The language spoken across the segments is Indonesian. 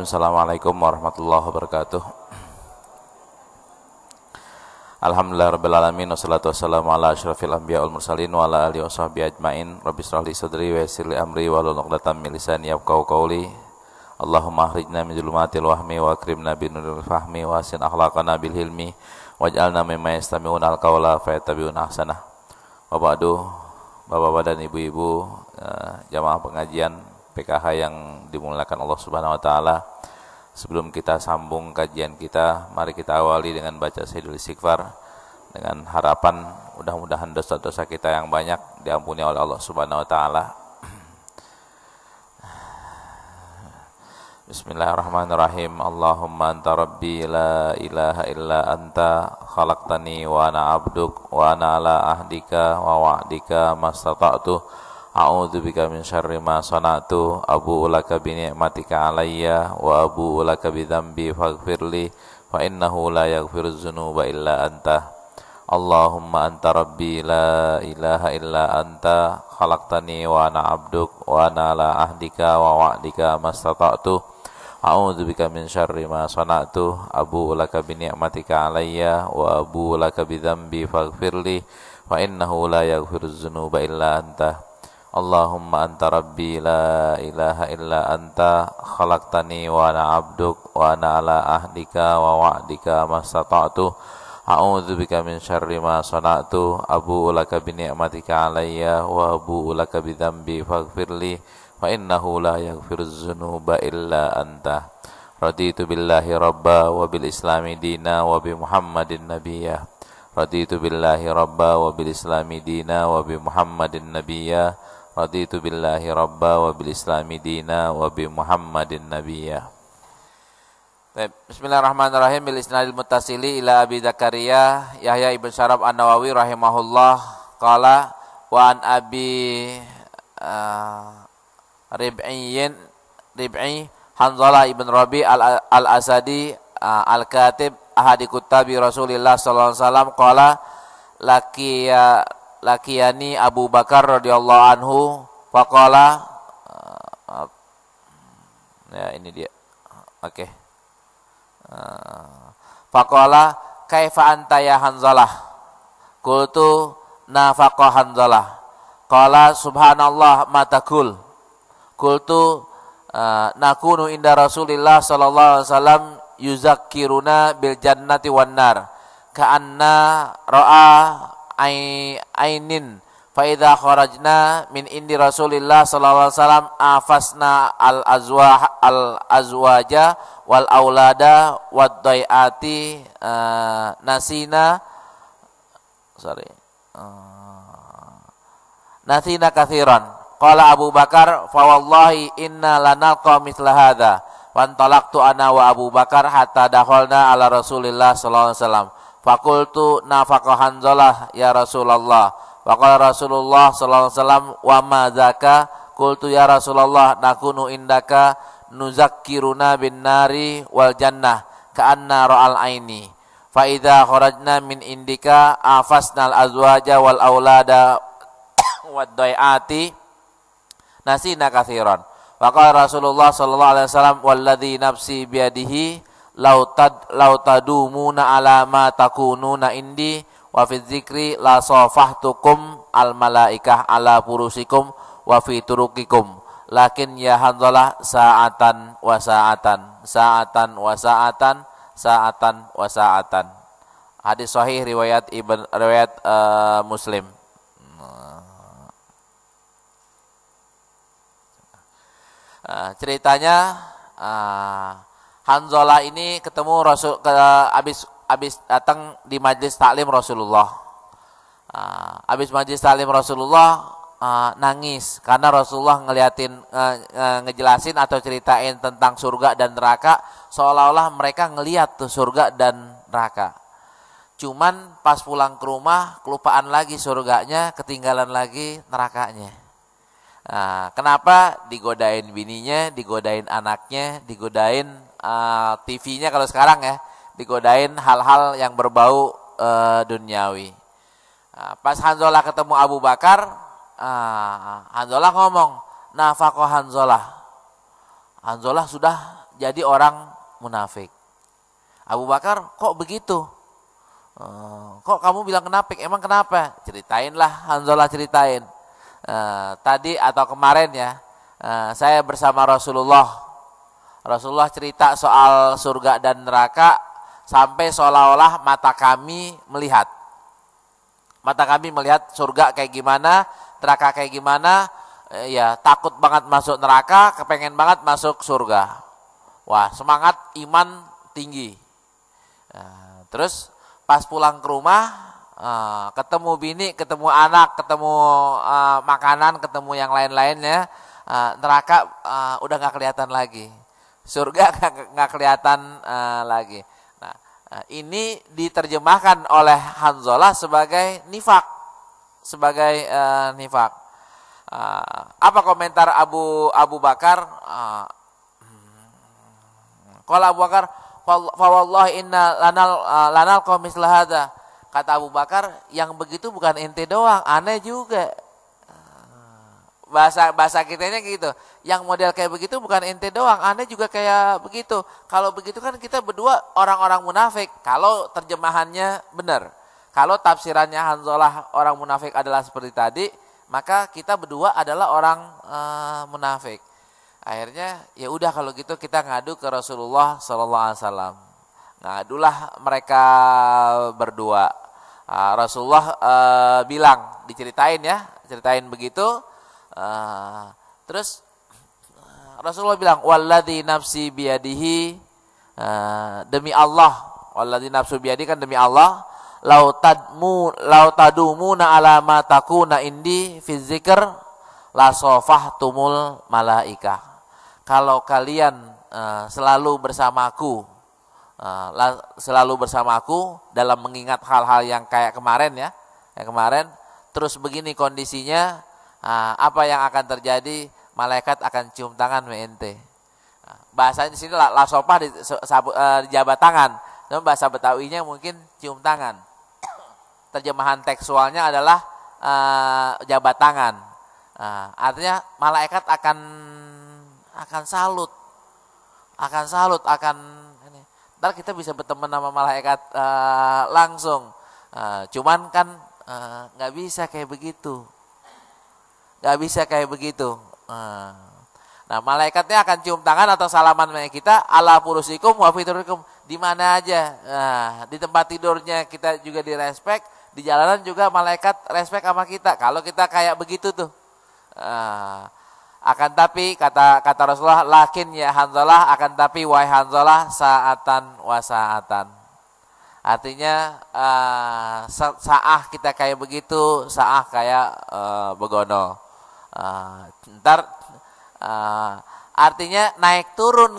Assalamualaikum warahmatullahi wabarakatuh. Alhamdulillahirabbil alamin wassalatu wassalamu ala asyrafil anbiya wal mursalin wa ala alihi washabbihi ajmain. Rabbi shrah li sadri wa yassir li amri wahlul 'uqdatam min lisani yafqahu qawli. Allahumma akhrijna min dhulumatil wahmi wa akrimna bi nuril fahmi wa hasin akhlaqana bil hilmi waj'alna mimman yastami'una al-qawla fayattabi'una ahsanah. Wa ba'du, Bapak-bapak dan ibu-ibu jamaah pengajian PKH yang dimuliakan Allah Subhanahu wa taala. Sebelum kita sambung kajian kita, mari kita awali dengan baca Sayyidul Istighfar dengan harapan mudah-mudahan dosa-dosa kita yang banyak diampuni oleh Allah Subhanahu wa taala. Bismillahirrahmanirrahim. Allahumma anta rabbi la ilaha illa anta khalaqtani wa ana 'abduk wa ana ala ahdika wa wa'dika mastata'tu. A'udzu bika min syarri ma sana'tu, abu'u laka bi ni'matika 'alayya wa abu'u laka bi dzambi faghfirli fa innahu la yaghfiruz dzunuba illa anta. Allahumma anta rabbi la ilaha illa anta khalaqtani wa ana 'abduk wa ana ala ahdika wa wa'dika mastata'tu. A'udzu bika min syarri ma sana'tu, abu'u laka bi ni'matika 'alayya wa abu'u laka bi dzambi faghfirli fa innahu la yaghfiruz dzunuba illa anta. Allahumma anta rabbi la ilaha illa anta khalaqtani wa ana 'abduk wa ana ala ahdika wa wa'dika mastata'tu. A'udzu bika min syarri ma sana'tu, abu'u laka bi ni'matika 'alayya wa abu'u laka bi dzambi faghfirli fa innahu la yaghfiruz dzunuba illa anta. Raditu billahi rabba wa bil islami dina wa bi Muhammadin nabiyya. Raditu billahi rabba wa bil islami dina wa bi Muhammadin nabiyya. Raditu billahi rabba wa bil islami dina wa bi Muhammadin nabiyya. Bismillahirrahmanirrahim. Bil isnadil muttasili ila Abi Zakaria Yahya ibn Syaraf An-Nawawi rahimahullah qala wa an Abi Rib'i Hanzalah ibn Rabi al-Asadi al-Katib ahadi kutabi Rasulillah sallallahu alaihi wasallam qala lakiyani Abu Bakar radhiyallahu anhu faqala ya ini dia. Oke. Faqala kaifa anta ya Hanzalah? Qultu nafaqa Hanzalah. Qala subhanallah ma taqul. Qultu nakunu inda Rasulillah sallallahu alaihi wasallam yuzakkiruna bil jannati wan nar ka'anna ra'a ainin fa idza kharajna min indi Rasulillah sallallahu alaihi wasallam afasna al azwaja wal aulada wad daiati nasina katsiran. Qala Abu Bakar fa wallahi inna lanalqa mithla hadza wa antalaqtu ana wa Abu Bakar hatta dakhalna ala Rasulillah sallallahu alaihi wasallam. Fakultu nafaqa Hanzalah ya Rasulullah. Wa qala Rasulullah sallallahu alaihi wasallam wa ma dzaka? Qultu ya Rasulullah nakunu indaka nuzakkiruna bin nari wal jannah ka'anna ra'al aini. Fa idza kharajna min indika afasnal azwaja wal aulada wad daiati nasina katsiran. Wa qala Rasulullah sallallahu alaihi wasallam walladzi nafsi biyadihi lau tadumuna ala ma takununa indi wa fi dzikri la safahtukum al malaikah ala furusikum wa fi turuqikum lakin ya Hanzalah sa'atan wa sa'atan sa'atan wa sa'atan sa'atan wa sa'atan. Hadis sahih riwayat Muslim. Ceritanya Hanzalah ini ketemu Rasul habis datang di majlis taklim Rasulullah. Habis majlis taklim Rasulullah nangis karena Rasulullah ngejelasin atau ceritain tentang surga dan neraka seolah-olah mereka ngelihat tuh surga dan neraka. Cuman pas pulang ke rumah kelupaan lagi surganya, ketinggalan lagi nerakanya. Kenapa? Digodain bininya, digodain anaknya, digodain TV-nya kalau sekarang ya, digodain hal-hal yang berbau duniawi. Pas Hanzalah ketemu Abu Bakar, Hanzalah ngomong, nafaqah Hanzalah. Hanzalah sudah jadi orang munafik. Abu Bakar, kok begitu? Kok kamu bilang kenapa? Emang kenapa? Ceritainlah, Hanzalah ceritain. Tadi atau kemarin ya, saya bersama Rasulullah. Rasulullah cerita soal surga dan neraka sampai seolah-olah mata kami melihat. Mata kami melihat surga kayak gimana, neraka kayak gimana. Ya takut banget masuk neraka, kepengen banget masuk surga. Wah, semangat iman tinggi. Terus pas pulang ke rumah, ketemu bini, ketemu anak, ketemu makanan, ketemu yang lain-lainnya, neraka udah nggak kelihatan lagi, surga nggak kelihatan lagi. Nah, ini diterjemahkan oleh Hanzalah sebagai nifak, sebagai nifak. Apa komentar Abu Bakar? Qala Abu Bakar, fa wallahi inna lanal qamisla hadza. Kata Abu Bakar, yang begitu bukan ente doang, aneh juga. Bahasa kitanya gitu. Yang model kayak begitu bukan ente doang, aneh juga kayak begitu. Kalau begitu kan kita berdua orang-orang munafik. Kalau terjemahannya benar. Kalau tafsirannya Hanzalah orang munafik adalah seperti tadi, maka kita berdua adalah orang munafik. Akhirnya ya udah kalau gitu kita ngadu ke Rasulullah sallallahu alaihi wasallam. Ngadulah mereka berdua. Rasulullah bilang, diceritain ya, ceritain begitu. Terus Rasulullah bilang, walladzi nafsi biyadihi, demi Allah, walladzi nafsu biyadihi kan demi Allah, lau tadumuna ala ma takuna indi fi dzikr la safahtumul malaikah. Kalau kalian selalu bersamaku dalam mengingat hal-hal yang kayak kemarin ya, terus begini kondisinya, apa yang akan terjadi? Malaikat akan cium tangan ente. Bahasanya di sini la sofah di jabat tangan. Namun bahasa Betawinya mungkin cium tangan. Terjemahan tekstualnya adalah jabat tangan. Artinya malaikat akan salut, ini. Ntar kita bisa berteman sama malaikat langsung. Cuman kan nggak bisa kayak begitu. Nah, malaikatnya akan cium tangan atau salaman sama kita, ala furusikum wa fiturikum, di mana aja. Di tempat tidurnya kita juga direspek, di jalanan juga malaikat respek sama kita. Kalau kita kayak begitu tuh. Akan tapi kata Rasulullah, lakin ya Hanzalah, akan tapi wahai Hanzalah, saatan wa saatan. Artinya saah kita kayak begitu, saah kayak begono. Ntar artinya naik turun.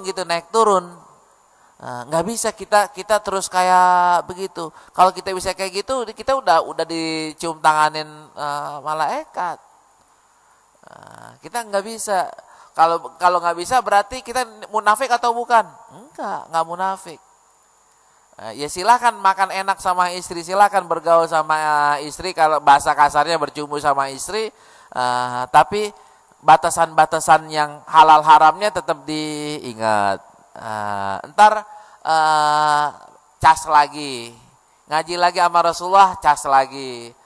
Nggak bisa kita terus kayak begitu. Kalau kita bisa kayak gitu, kita udah dicium tanganin malaikat. Kita nggak bisa. Kalau nggak bisa berarti kita munafik atau bukan? Nggak munafik. Ya silakan makan enak sama istri, silakan bergaul sama istri, kalau bahasa kasarnya bercumbu sama istri, tapi batasan-batasan yang halal haramnya tetap diingat. Ntar cas lagi, ngaji lagi sama Rasulullah, cas lagi,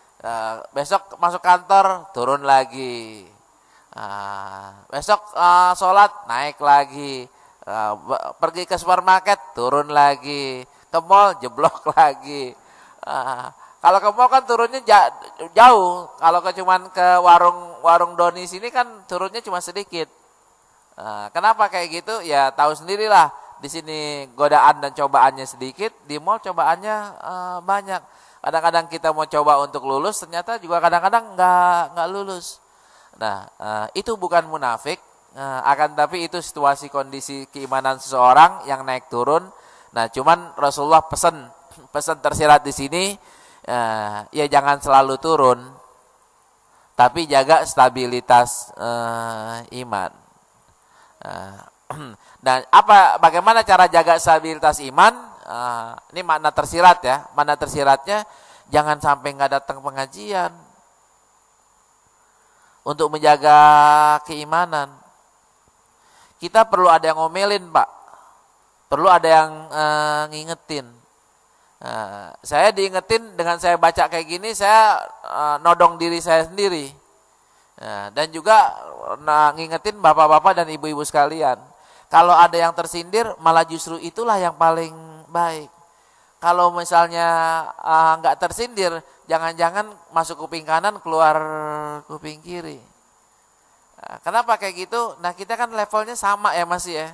besok masuk kantor turun lagi, besok sholat naik lagi, pergi ke supermarket turun lagi, ke mall jeblok lagi. Kalau ke mall kan turunnya jauh. Kalau cuman ke warung Doni sini kan turunnya cuma sedikit. Kenapa kayak gitu? Ya tahu sendirilah. Di sini godaan dan cobaannya sedikit, di mall cobaannya banyak. Kadang-kadang kita mau coba untuk lulus, ternyata juga kadang-kadang nggak lulus. Nah, itu bukan munafik. Akan tapi itu situasi kondisi keimanan seseorang yang naik turun. Nah, cuman Rasulullah pesan tersirat di sini, ya jangan selalu turun, tapi jaga stabilitas iman. Dan bagaimana cara jaga stabilitas iman? Ini makna tersirat ya. Makna tersiratnya, jangan sampai nggak datang pengajian untuk menjaga keimanan. Kita perlu ada yang ngomelin, Pak. perlu ada yang ngingetin. Saya diingetin dengan saya baca kayak gini, saya nodong diri saya sendiri. Dan juga ngingetin bapak-bapak dan ibu-ibu sekalian. Kalau ada yang tersindir, malah justru itulah yang paling baik. Kalau misalnya nggak tersindir, jangan-jangan masuk kuping kanan, keluar kuping kiri. Kenapa kayak gitu? Nah, kita kan levelnya sama ya masih ya.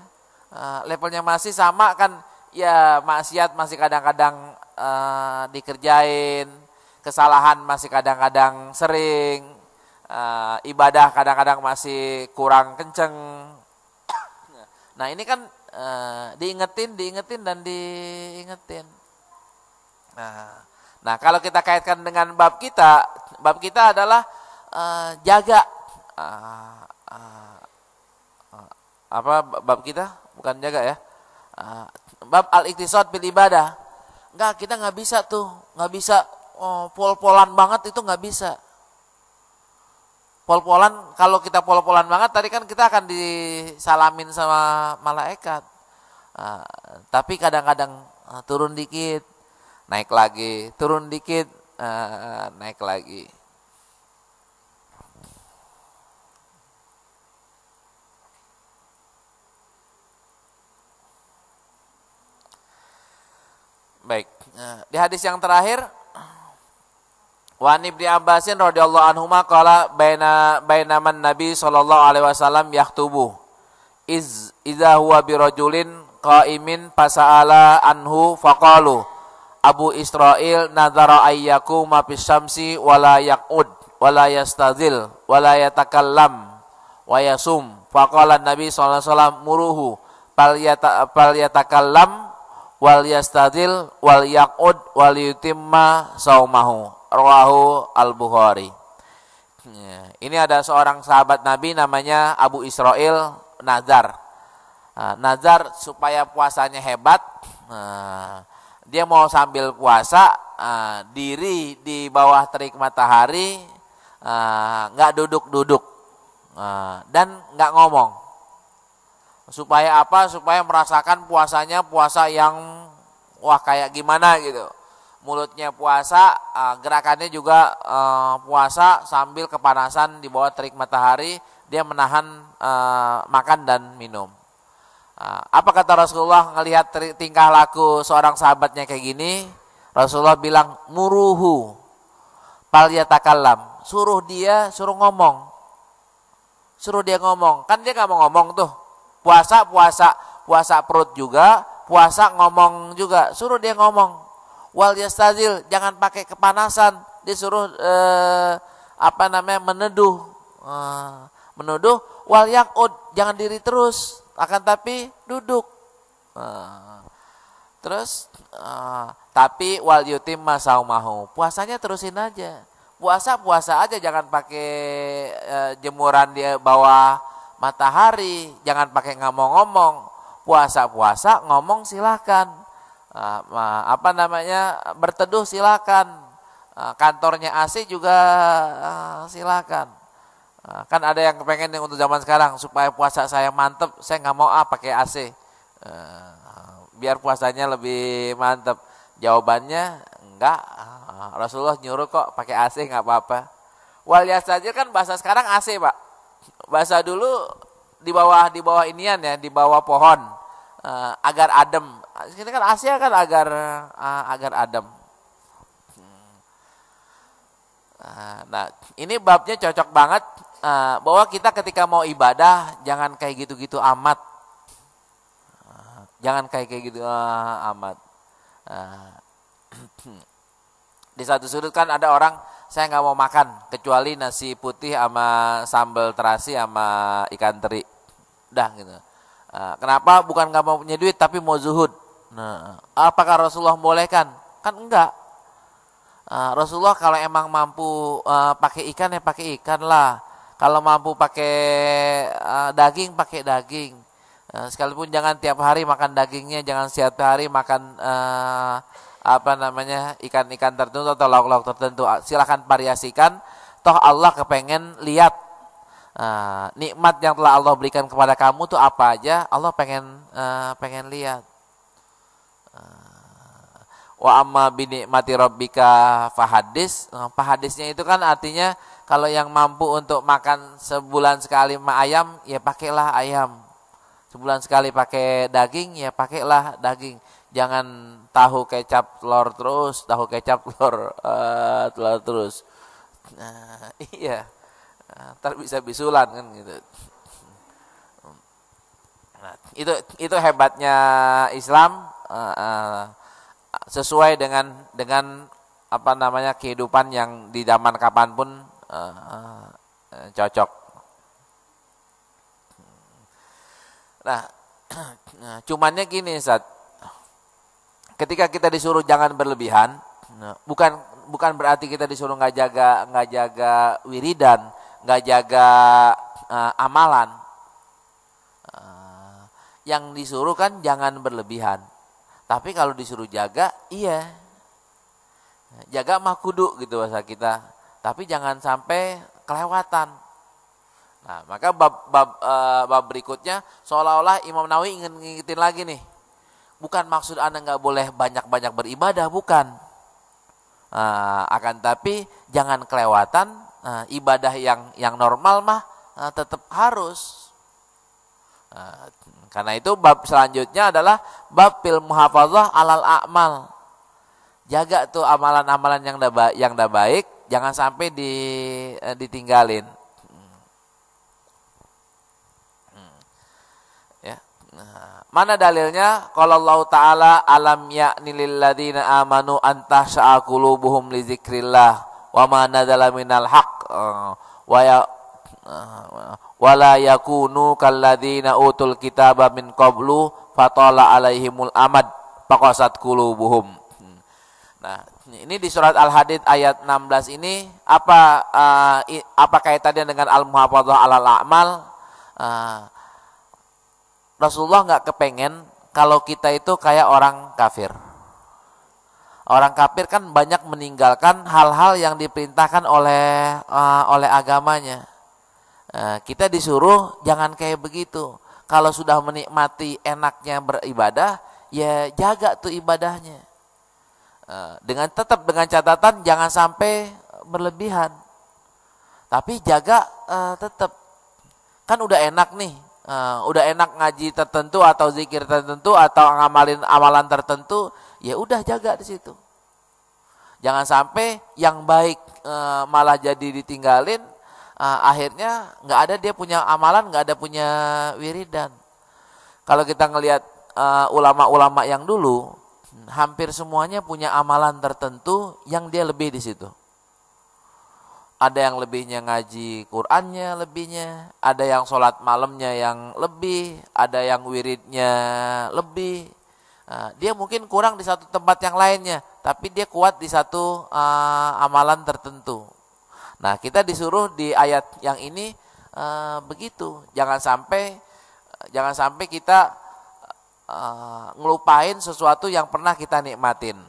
Levelnya masih sama kan, ya maksiat masih kadang-kadang dikerjain, kesalahan masih kadang-kadang sering, ibadah kadang-kadang masih kurang kenceng. Nah ini kan diingetin dan diingetin. Nah kalau kita kaitkan dengan bab kita adalah jaga apa bab kita? Bukan jaga ya. Bab al-iktisad bil ibadah. Enggak, kita nggak bisa tuh, nggak bisa pol-polan banget, itu nggak bisa. Pol-polan, kalau kita pol-polan banget tadi kan kita akan disalamin sama malaikat. Tapi kadang-kadang turun dikit, naik lagi, turun dikit, naik lagi. Baik, di hadis yang terakhir, wa Ibnu Abbasin radhiyallahu anhuma qala bainaman Nabi sallallahu alaihi wasallam yaktubu idza huwa birajulin qaimin fasa'ala anhu faqalu Abu Israil nadhara ayyakuma fis syamsi wala yaqud wala yastazil wala yatakallam wa yasum faqala Nabi sallallahu alaihi wasallam muruhu fal yatakallam wal yastadil wal yaqud wal yutimma saumahu rawahu al-Bukhari. Ini ada seorang sahabat Nabi namanya Abu Israil nazar. Nazar supaya puasanya hebat. Dia mau sambil puasa diri di bawah terik matahari, nggak duduk-duduk dan nggak ngomong. Supaya apa? Supaya merasakan puasanya puasa yang wah kayak gimana gitu. Mulutnya puasa, gerakannya juga puasa sambil kepanasan di bawah terik matahari, dia menahan makan dan minum. Apa kata Rasulullah ngelihat tingkah laku seorang sahabatnya kayak gini? Rasulullah bilang muruhu fal yatakallam, suruh ngomong. Suruh dia ngomong. Kan dia nggak mau ngomong tuh. Puasa perut juga, puasa ngomong juga. Suruh dia ngomong. Wal yastazil, jangan pakai kepanasan. Disuruh meneduh. Meneduh. Wal yaqud, jangan diri terus, akan tapi duduk. Terus tapi wal yutimma saumahu, puasanya terusin aja. Puasa aja, jangan pakai jemuran di bawah matahari, jangan pakai ngomong-ngomong. Puasa ngomong silakan, berteduh silakan, kantornya AC juga silakan. Kan ada yang kepengen yang untuk zaman sekarang supaya puasa saya mantep, saya nggak mau pakai AC, biar puasanya lebih mantep. Jawabannya enggak, Rasulullah nyuruh kok pakai AC, nggak apa-apa. Wal yastazil kan bahasa sekarang AC, Pak. Bahasa dulu di bawah inian ya, di bawah pohon, agar adem. Ini kan Asia kan agar adem. Nah, ini babnya cocok banget, bahwa kita ketika mau ibadah jangan kayak gitu-gitu amat. Jangan kayak gitu amat. Di satu sudut kan ada orang, saya nggak mau makan kecuali nasi putih sama sambal terasi sama ikan teri, udah gitu. Kenapa? Bukan nggak mau punya duit tapi mau zuhud. Nah, apakah Rasulullah membolehkan? Kan enggak. Rasulullah kalau emang mampu pakai ikan ya pakai ikan lah. Kalau mampu pakai daging pakai daging. Sekalipun jangan tiap hari makan dagingnya, jangan setiap hari makan ikan-ikan tertentu atau lauk-lauk tertentu. Silakan variasikan. Toh Allah kepengen lihat nikmat yang telah Allah berikan kepada kamu tuh apa aja. Allah pengen lihat. Wa amma bi nikmati rabbika fahadis. Fahadisnya itu kan artinya kalau yang mampu untuk makan sebulan sekali ayam, ya pakailah ayam. Sebulan sekali pakai daging, ya pakailah daging. Jangan tahu kecap telur terus, tahu kecap telur terus. Iya. Ntar bisa bisulan kan gitu. Nah, itu hebatnya Islam, sesuai dengan apa namanya kehidupan yang di zaman kapanpun cocok. Nah, cumannya gini Ustaz, ketika kita disuruh jangan berlebihan, bukan berarti kita disuruh nggak jaga wiridan, nggak jaga amalan. Yang disuruh kan jangan berlebihan. Tapi kalau disuruh jaga, iya. Jaga mah kudu gitu bahasa kita. Tapi jangan sampai kelewatan. Nah, maka bab berikutnya seolah-olah Imam Nawawi ingin ngingetin lagi nih. Bukan maksud Anda nggak boleh banyak-banyak beribadah, bukan. Akan tapi jangan kelewatan, ibadah yang normal mah tetap harus. Karena itu bab selanjutnya adalah bab fil muhafadzah alal a'mal. Jaga tuh amalan-amalan yang dah baik, jangan sampai ditinggalin. Ya. Mana dalilnya? Qala Allah Ta'ala alam ya'ni lil ladzina amanu an tahsha'a qulubuhum li dzikrillah wa ma nadzala minal haqq wala yakunu kalladzina utul kitaba min qablu fatala alaihimul amad faqasat qulubuhum. Nah, ini di surat Al-Hadid ayat 16 ini apa kaitannya dengan al-muhafadzah alal a'mal? Rasulullah enggak kepengen kalau kita itu kayak orang kafir. Orang kafir kan banyak meninggalkan hal-hal yang diperintahkan oleh agamanya. Kita disuruh jangan kayak begitu. Kalau sudah menikmati enaknya beribadah, ya jaga tuh ibadahnya. Tetap dengan catatan jangan sampai berlebihan. Tapi jaga tetap. Kan udah enak nih. Udah enak ngaji tertentu atau zikir tertentu atau ngamalin amalan tertentu, ya udah jaga di situ. Jangan sampai yang baik malah jadi ditinggalin. Akhirnya nggak ada dia punya amalan, nggak ada punya wiridan. Kalau kita ngelihat ulama-ulama yang dulu, hampir semuanya punya amalan tertentu yang dia lebih di situ. Ada yang lebihnya ngaji Qur'annya lebihnya, ada yang sholat malamnya yang lebih, ada yang wiridnya lebih. Dia mungkin kurang di satu tempat yang lainnya, tapi dia kuat di satu amalan tertentu. Nah, kita disuruh di ayat yang ini begitu. Jangan sampai kita ngelupain sesuatu yang pernah kita nikmatin.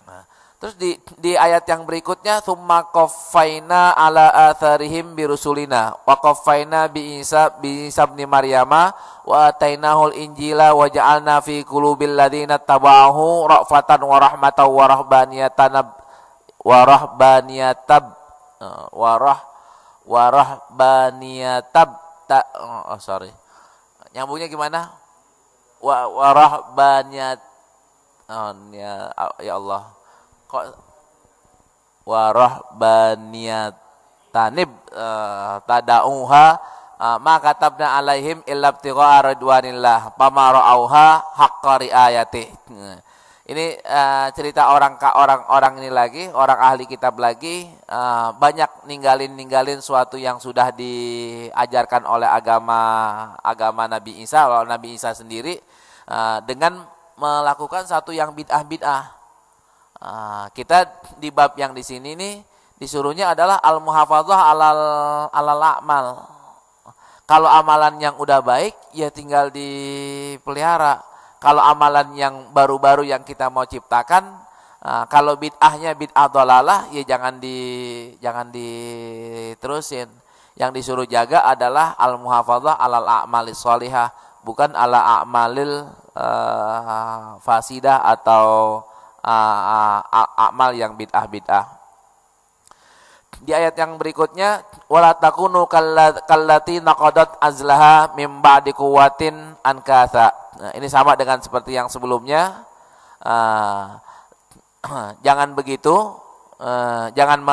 Nah, terus di ayat yang berikutnya, tsumma qaffaina ala atharihim birusulina wa qaffaina bi Isa ibn Maryama wa atainahul injila wa ja'alna fi qulubil ladzina tabauhu ra'fatan wa rahmatan nyambungnya gimana? Wa rahbaniyat ya Allah. Kok wa rahbaniyatanib tadauha ma katabna alaihim illa ibtigha ridwanillah fama ra'auha haqqa riayati. Ini cerita orang ini lagi, orang ahli kitab lagi, banyak ninggalin suatu yang sudah diajarkan oleh agama Nabi Isa, oleh Nabi Isa sendiri, dengan melakukan satu yang bid'ah. Kita di bab yang di sini nih disuruhnya adalah al-muhafadzah alal a'mal. Kalau amalan yang udah baik ya tinggal dipelihara. Kalau amalan yang baru-baru yang kita mau ciptakan, kalau bid'ahnya bid'ah dhalalah ya jangan diterusin. Yang disuruh jaga adalah al-muhafadzah alal a'malis shalihah, bukan ala a'malil fasidah atau amal yang bid'ah-bid'ah. Di ayat yang berikutnya, wala takunu kallati naqadat azlaha mim ba'di quwwatin ankatha. Nah, ini sama dengan seperti yang sebelumnya. Jangan begitu, jangan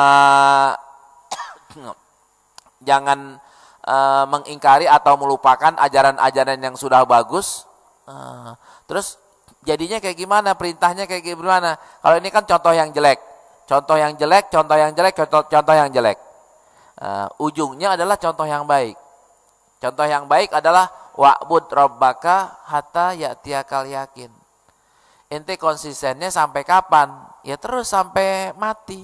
mengingkari atau melupakan ajaran-ajaran yang sudah bagus. Terus jadinya kayak gimana? Perintahnya kayak gimana? Kalau ini kan contoh yang jelek. Contoh yang jelek, contoh yang jelek, contoh yang jelek. Ujungnya adalah contoh yang baik. Contoh yang baik adalah wa'bud rabbaka hatta ya'tiyakal yakin. Ente konsistennya sampai kapan? Ya terus sampai mati.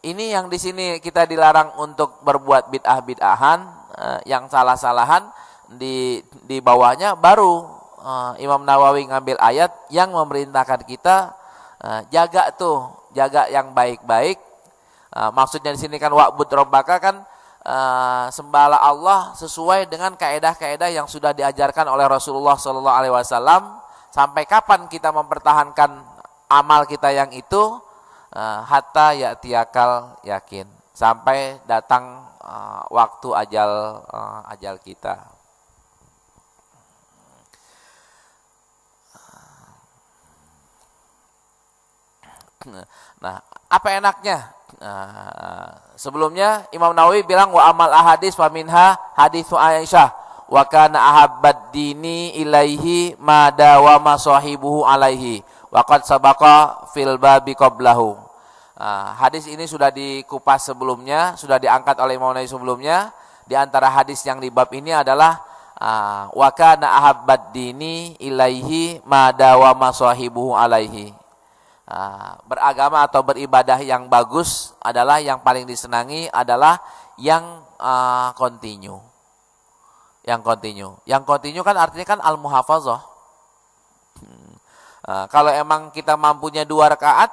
Ini yang di sini kita dilarang untuk berbuat bid'ah-bid'ahan, yang salah-salahan. Di bawahnya baru Imam Nawawi ngambil ayat yang memerintahkan kita jaga yang baik-baik. Maksudnya di sini kan wa'bud rabbaka kan sembahlah Allah sesuai dengan kaedah-kaedah yang sudah diajarkan oleh Rasulullah SAW. Sampai kapan kita mempertahankan amal kita yang itu? Hatta ya'tiyakal yakin, sampai datang waktu ajal kita. Nah, apa enaknya? Sebelumnya Imam Nawawi bilang wa amal ahadis fa minha haditsu Aisyah wa kana ahabbad dini ilaihi ma dawama sahibuhu alaihi wa qad sabaqa fil babi qablahu. Hadis ini sudah dikupas sebelumnya, sudah diangkat oleh Imam Nawawi sebelumnya. Di antara hadis yang di bab ini adalah wa kana ahabbad dini ilaihi ma dawama sahibuhu alaihi. Beragama atau beribadah yang bagus adalah yang paling disenangi adalah yang continue. Yang continue kan artinya kan al-muhafazah. Kalau emang kita mampunya 2 rakaat,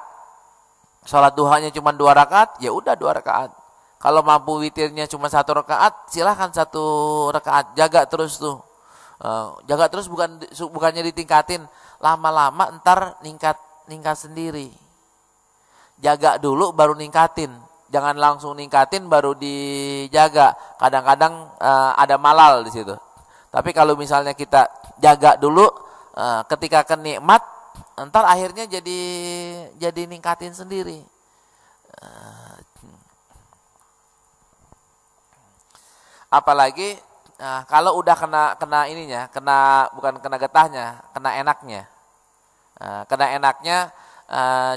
salat duhanya cuma 2 rakaat, ya udah 2 rakaat. Kalau mampu witirnya cuma 1 rakaat, silahkan 1 rakaat, jaga terus tuh. Jaga terus bukannya ditingkatin, lama-lama entar ningkat sendiri. Jaga dulu baru ningkatin. Jangan langsung ningkatin baru dijaga. Kadang-kadang ada malal di situ. Tapi kalau misalnya kita jaga dulu, ketika kenikmat, entar akhirnya jadi ningkatin sendiri. Apalagi kalau udah kena ininya, bukan kena getahnya, kena enaknya. Kena enaknya,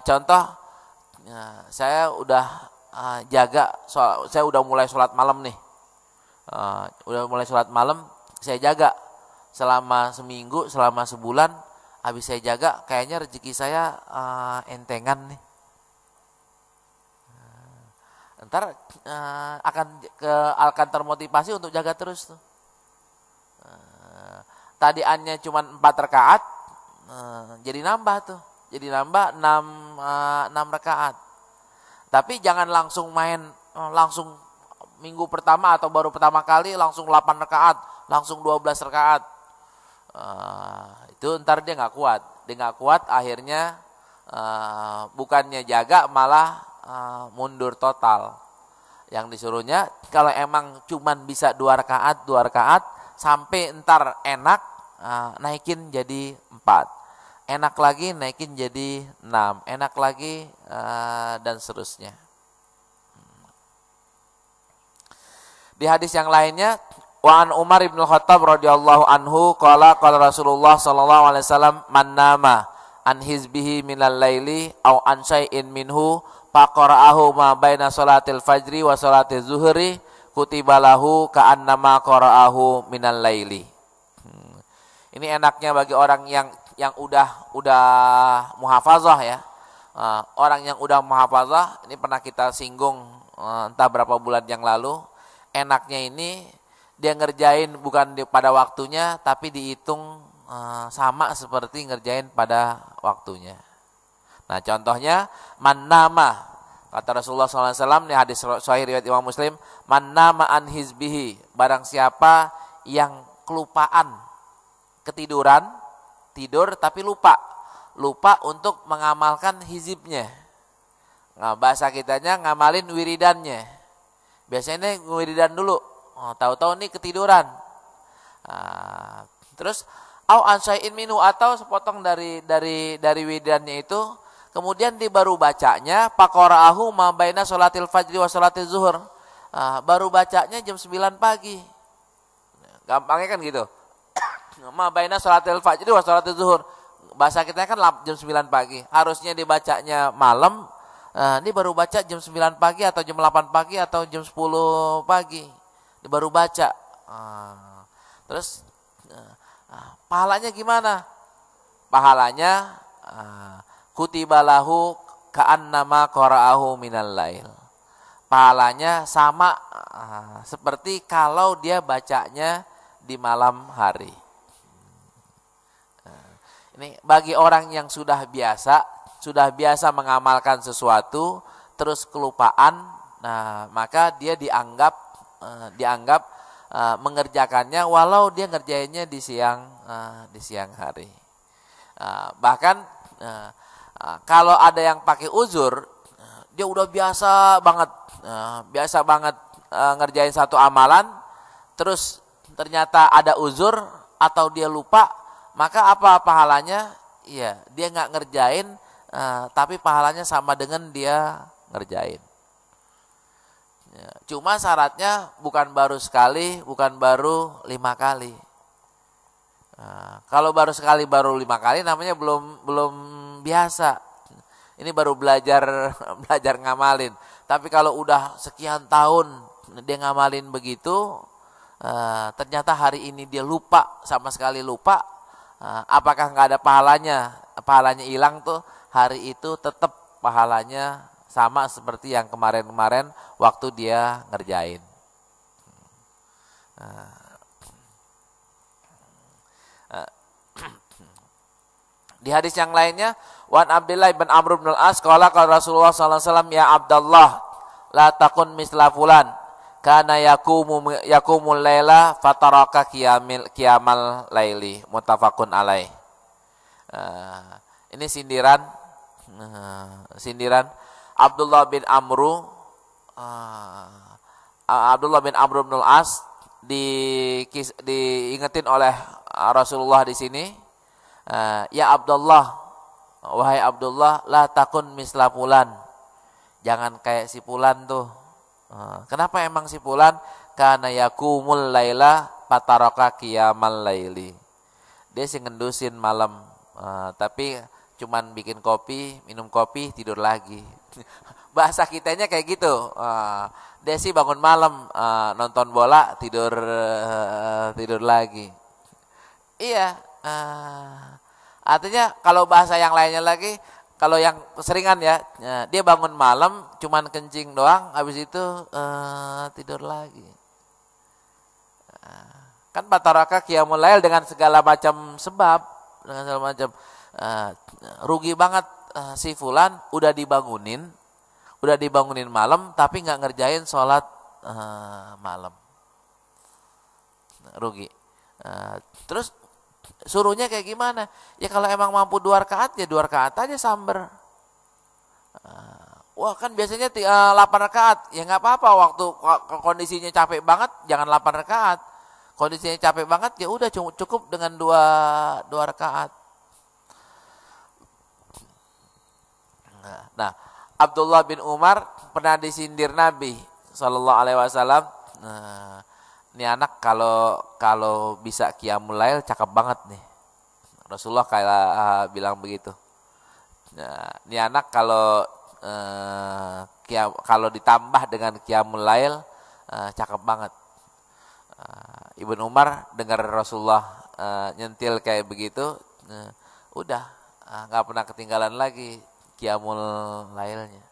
contoh saya udah saya udah mulai sholat malam nih, saya jaga selama seminggu, selama sebulan, habis saya jaga, kayaknya rezeki saya entengan nih. Ntar akan termotivasi untuk jaga terus tuh. Tadiannya cuma 4 rakaat, jadi nambah tuh, jadi nambah 6 rakaat. Tapi jangan langsung main, langsung minggu pertama atau baru pertama kali langsung 8 rakaat, langsung 12 rakaat. Itu ntar dia nggak kuat, akhirnya bukannya jaga malah mundur total. Yang disuruhnya kalau emang cuman bisa 2 rakaat sampai ntar enak, naikin jadi 4. Enak lagi naikin jadi 6, enak lagi dan seterusnya. Di hadis yang lainnya, wa an Umar bin Khattab radhiyallahu anhu qala Rasulullah sallallahu alaihi wasallam man nama an hizbihi minal laili aw an syai'in minhu faqara'ahu ma baina salatil fajri wa salatiz zuhri kutiba lahu ka'annama qara'ahu minal laili. Ini enaknya bagi orang yang udah muhafazah ya. Orang yang udah muhafazah, ini pernah kita singgung entah berapa bulan yang lalu. Enaknya ini dia ngerjain bukan pada waktunya, tapi dihitung sama seperti ngerjain pada waktunya. Nah contohnya, man nama, kata Rasulullah SAW di hadis sahih riwayat Imam Muslim, man nama an hizbihi, barang siapa yang kelupaan, ketiduran, tidur tapi lupa untuk mengamalkan hizibnya. Nah, bahasa kitanya ngamalin wiridannya. Biasanya wiridan dulu, tahu-tahu nih ketiduran. Terus au ansai'in minu, atau sepotong dari wiridannya itu, kemudian dia baru bacanya faqara'ahu ma baina sholatil fajri wa sholatil zuhur. Baru bacanya jam 9 pagi. Gampangnya kan gitu. Ma baina sholatil fajri wa sholatil zuhur. Bahasa kita kan jam 9 pagi. Harusnya dibacanya malam. Ini baru baca jam 9 pagi atau jam 8 pagi atau jam 10 pagi. Ini baru baca. Terus pahalanya gimana? Pahalanya kutibalahu ka'annama qara'ahu minal lail. Pahalanya sama seperti kalau dia bacanya di malam hari. Ini bagi orang yang sudah biasa mengamalkan sesuatu terus kelupaan, nah maka dia dianggap mengerjakannya walau dia ngerjainnya di siang hari. Bahkan kalau ada yang pakai uzur, dia udah biasa banget ngerjain satu amalan, terus ternyata ada uzur atau dia lupa, maka apa pahalanya? Iya, dia nggak ngerjain, tapi pahalanya sama dengan dia ngerjain. Ya, cuma syaratnya bukan baru sekali, bukan baru 5 kali. Kalau baru sekali, baru 5 kali, namanya belum biasa. Ini baru belajar ngamalin. Tapi kalau udah sekian tahun dia ngamalin begitu, ternyata hari ini dia lupa, sama sekali lupa. Apakah nggak ada pahalanya hilang tuh? Hari itu tetap pahalanya sama seperti yang kemarin-kemarin waktu dia ngerjain. Di hadis yang lainnya, wan Abdullah bin Amr bin al-As qala qala Rasulullah sallallahu alaihi wasallam, ya Abdullah la takun misla fulan kana yakumul laila fataraka qiyamal laili, muttafaqun alaih. Ini sindiran Abdullah bin Amr bin al-As diingetin oleh Rasulullah di sini. Ya Abdullah, wahai Abdullah, la takun misla fulan, jangan kayak si fulan tuh. Kenapa emang si fulan? Kana yakumul laila fataraka qiyamal laili. Dia sih ngendusin malam, tapi cuman bikin kopi, minum kopi, tidur lagi. Bahasa kitanya kayak gitu. Dia sih bangun malam, nonton bola, tidur lagi. Iya. Artinya kalau bahasa yang lainnya lagi, kalau yang seringan ya, dia bangun malam cuman kencing doang, habis itu tidur lagi. Kan bataraka qiyamul lail dengan segala macam sebab, dengan segala macam, rugi banget si fulan udah dibangunin malam tapi nggak ngerjain sholat malam, rugi. Terus suruhnya kayak gimana? Ya kalau emang mampu 2 rakaat ya 2 rakaat aja samber. Wah kan biasanya 8 rakaat. Ya nggak apa-apa, waktu kondisinya capek banget jangan 8 rakaat. Kondisinya capek banget ya udah cukup dengan 2 rakaat. Nah, Abdullah bin Umar pernah disindir Nabi sallallahu alaihi wasallam. Ini anak kalau bisa qiyamul lail cakep banget nih. Rasulullah kayak bilang begitu. Nah, ini anak kalau ditambah dengan qiyamul lail cakep banget. Ibnu Umar dengar Rasulullah nyentil kayak begitu, udah nggak pernah ketinggalan lagi qiyamul lailnya.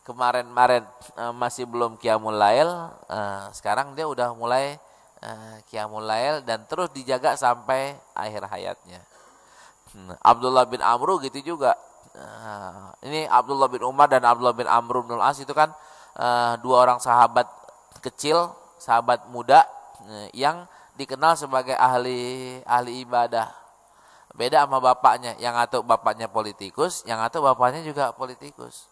Kemarin masih belum qiyamul lail, sekarang dia udah mulai qiyamul lail dan terus dijaga sampai akhir hayatnya. Abdullah bin Amr gitu juga. Ini Abdullah bin Umar dan Abdullah bin Amr bin al-As itu kan 2 orang sahabat kecil, sahabat muda yang dikenal sebagai ahli ibadah. Beda sama bapaknya, yang atau bapaknya politikus, yang atau bapaknya juga politikus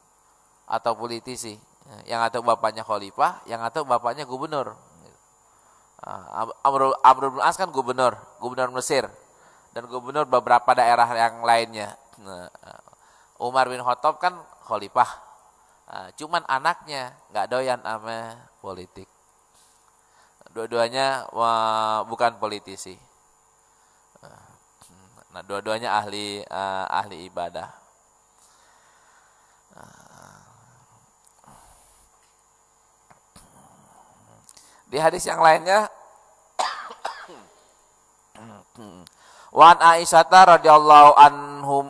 atau politisi. Yang atau bapaknya khalifah, yang atau bapaknya gubernur. Amr bin As kan gubernur Mesir dan gubernur beberapa daerah yang lainnya. Umar bin Khattab kan khalifah. Cuman anaknya nggak doyan sama politik. Dua-duanya bukan politisi. Nah, dua-duanya ahli ibadah. Di hadis yang lainnya Wan Aisyah radhiyallahu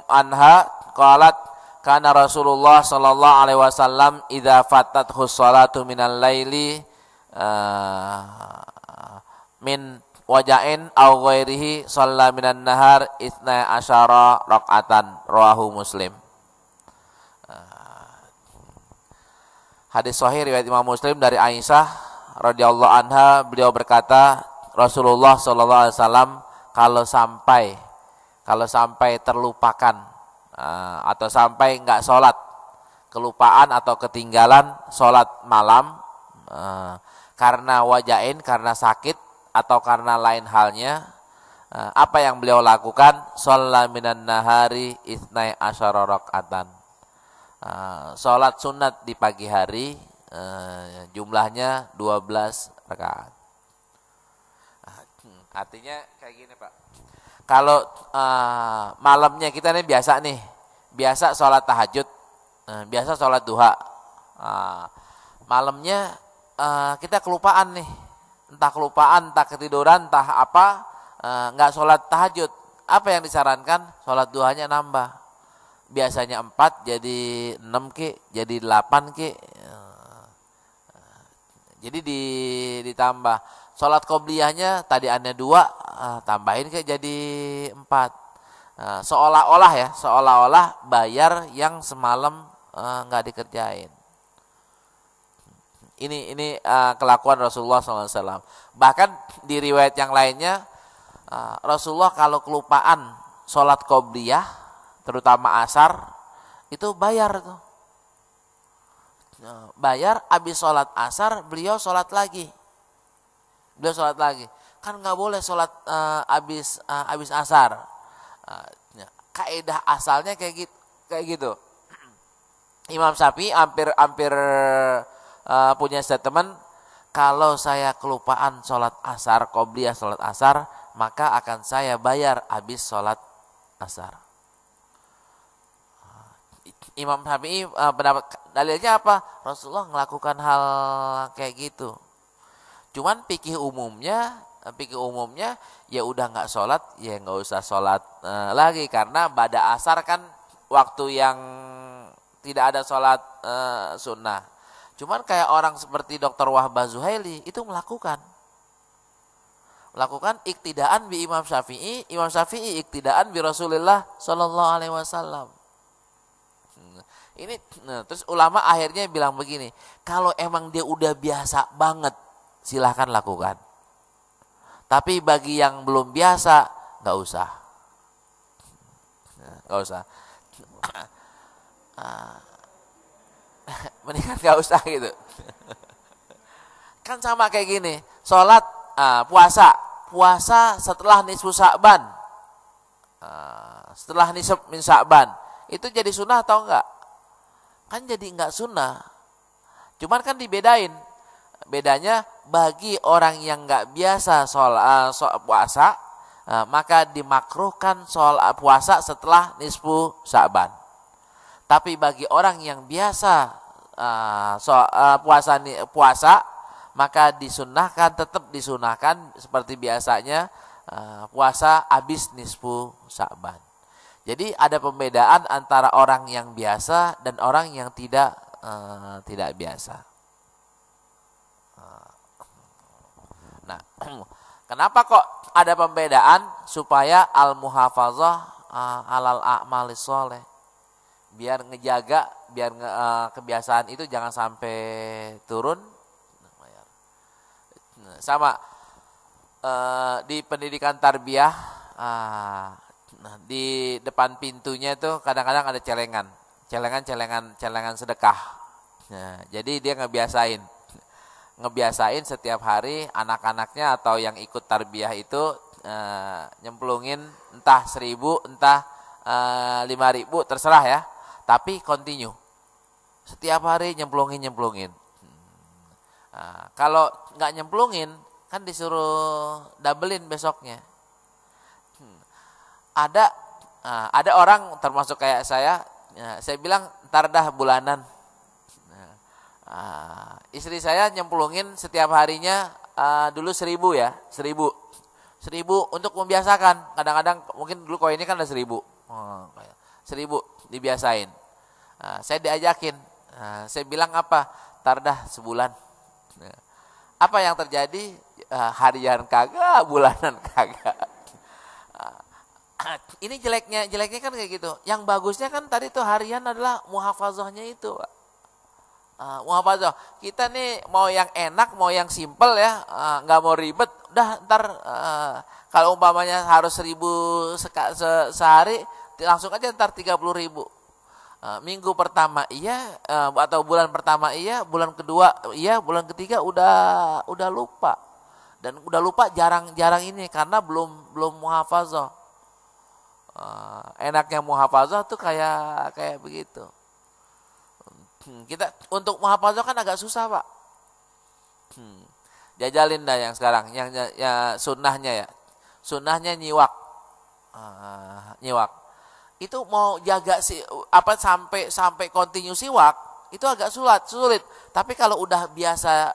anha qalat kana Rasulullah sallallahu alaihi wasallam idza fatathu sholatu minal laili min wajain aw ghairihi shalla minan nahar itsna asyara rakaatan rawahu Muslim. Hadis sahih riwayat Imam Muslim dari Aisyah radhiyallahu anha, beliau berkata Rasulullah sallallahu alaihi wasallam kalau sampai terlupakan atau sampai enggak sholat, kelupaan atau ketinggalan sholat malam karena wajain, karena sakit atau karena lain halnya, apa yang beliau lakukan? Shalla minan nahari itsnai asyara rakaatan. Sholat sunat di pagi hari jumlahnya 12 rakaat. Artinya kayak gini Pak. Kalau malamnya kita nih biasa sholat tahajud, biasa sholat duha. Malamnya kita kelupaan nih, entah kelupaan, entah ketiduran, entah apa, nggak sholat tahajud. Apa yang disarankan? Sholat duhanya nambah. Biasanya 4 jadi 6 ki, jadi 8 ki. Jadi ditambah. Sholat qobliyahnya tadi aneh 2, tambahin ke jadi 4. Seolah-olah bayar yang semalam nggak dikerjain. Ini kelakuan Rasulullah SAW. Bahkan di riwayat yang lainnya, Rasulullah kalau kelupaan sholat qobliyah, terutama asar, itu bayar tuh. Bayar, habis sholat asar, beliau sholat lagi. Kan nggak boleh sholat habis asar. Kaidah asalnya kayak gitu. Imam Syafi'i hampir punya statement, kalau saya kelupaan sholat asar, qobliyah sholat asar, maka akan saya bayar habis sholat asar. Imam Syafi'i pendapat dalilnya apa? Rasulullah melakukan hal kayak gitu. Cuman fikih umumnya ya udah nggak sholat, ya nggak usah sholat lagi, karena pada asar kan waktu yang tidak ada sholat sunnah. Cuman kayak orang seperti Dr. Wahbah Zuhaili itu melakukan iktidaan bi Imam Syafi'i iktidaan bi Rasulullah sallallahu alaihi wasallam. Terus ulama akhirnya bilang begini, kalau emang dia udah biasa banget, silahkan lakukan. Tapi bagi yang belum biasa, nggak usah. Mendingan nggak usah gitu. Kan sama kayak gini, sholat, puasa setelah nisfu Sya'ban, setelah nisfu min Sya'ban, itu jadi sunnah atau enggak? Kan jadi enggak sunnah. Cuman kan dibedain. Bedanya bagi orang yang enggak biasa puasa, maka dimakruhkan puasa setelah nisfu Sya'ban. Tapi bagi orang yang biasa puasa, maka tetap disunahkan seperti biasanya puasa habis nisfu Sya'ban. Jadi ada pembedaan antara orang yang biasa dan orang yang tidak biasa. Nah, kenapa kok ada pembedaan? Supaya al-muhafazah alal a'malis sholeh. Biar ngejaga, kebiasaan itu jangan sampai turun. Sama di pendidikan tarbiyah, nah, di depan pintunya itu kadang-kadang ada celengan sedekah. Nah, jadi dia ngebiasain setiap hari anak-anaknya atau yang ikut tarbiyah itu nyemplungin entah 1.000, entah 5.000, terserah ya. Tapi continue. Setiap hari nyemplungin. Kalau nggak nyemplungin, kan disuruh doublein besoknya. Ada orang termasuk kayak saya bilang ntar dah bulanan. Istri saya nyemplungin setiap harinya dulu 1.000 ya, 1.000 untuk membiasakan. Kadang-kadang mungkin dulu koinnya kan ada 1.000, 1.000 dibiasain. Saya diajakin, saya bilang apa? Ntar dah sebulan. Apa yang terjadi? Harian kagak, bulanan kagak. Ini jeleknya kan kayak gitu. Yang bagusnya kan tadi tuh harian adalah muhafazahnya itu, Pak. Muhafazah. Kita nih mau yang enak, mau yang simpel ya, nggak mau ribet. Udah ntar kalau umpamanya harus 1.000 sehari, langsung aja ntar 30.000. Minggu pertama iya, atau bulan pertama iya, bulan kedua iya, bulan ketiga udah lupa. Dan udah lupa jarang ini karena belum muhafazah. Enaknya muhafazah tuh kayak begitu. Kita untuk muhafazah kan agak susah, Pak. Jajalin dah yang sekarang, yang ya sunnahnya ya. Sunnahnya nyiwak. Nyiwak. Itu mau jaga sampai continue siwak, itu agak sulit. Tapi kalau udah biasa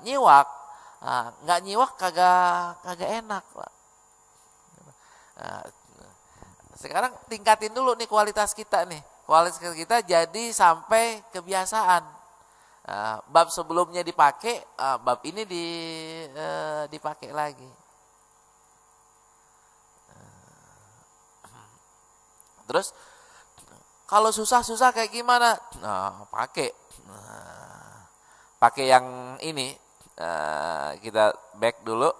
nyiwak, nggak nyiwak kagak enak, Pak. Sekarang tingkatin dulu nih kualitas kita nih. Kualitas kita jadi sampai kebiasaan. Bab sebelumnya dipakai, bab ini dipakai lagi. Terus kalau susah kayak gimana? Pakai yang ini. Kita back dulu.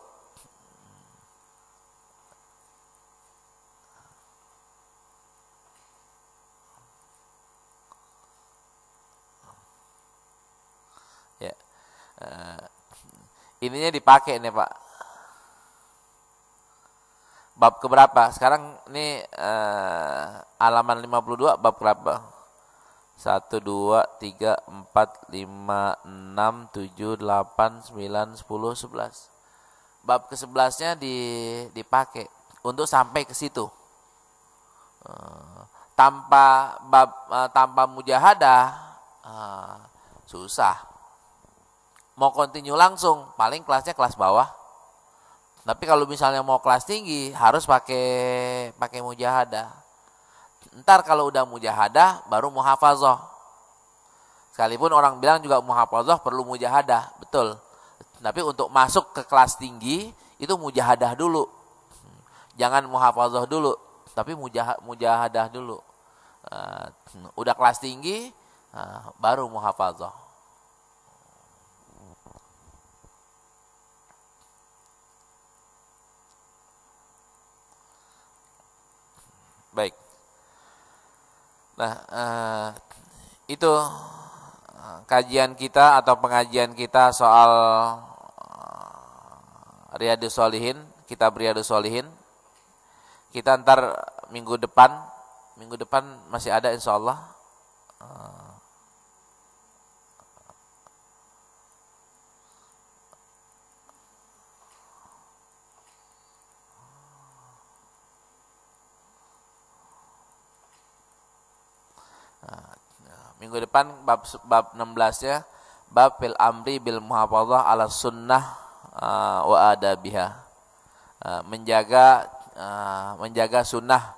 Ya, ininya dipakai nih, Pak. Bab keberapa? Sekarang ini halaman 52, bab berapa? 1, 2, 3, 4, 5, 6, 7, 8, 9, 10, 11. Bab ke-11-nya dipakai untuk sampai ke situ. Tanpa mujahadah susah. Mau continue langsung, paling kelasnya kelas bawah. Tapi kalau misalnya mau kelas tinggi, harus pakai mujahadah. Ntar kalau udah mujahadah, baru muhafazah. Sekalipun orang bilang juga muhafazah perlu mujahadah, betul. Tapi untuk masuk ke kelas tinggi, itu mujahadah dulu. Jangan muhafazah dulu, tapi mujahadah dulu. Udah kelas tinggi, baru muhafazah. Baik. Nah, itu kajian kita atau pengajian kita soal Riyadhus Shalihin, kitab Riyadhus Shalihin. Kita ntar minggu depan masih ada insyaallah. Minggu depan bab 16-nya, bab fil amri bil muhafazah ala sunnah wa adabiha. Menjaga sunnah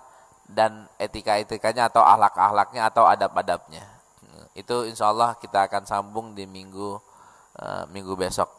dan etika-etikanya atau akhlak-akhlaknya atau adab-adabnya. Itu insyaallah kita akan sambung di minggu besok.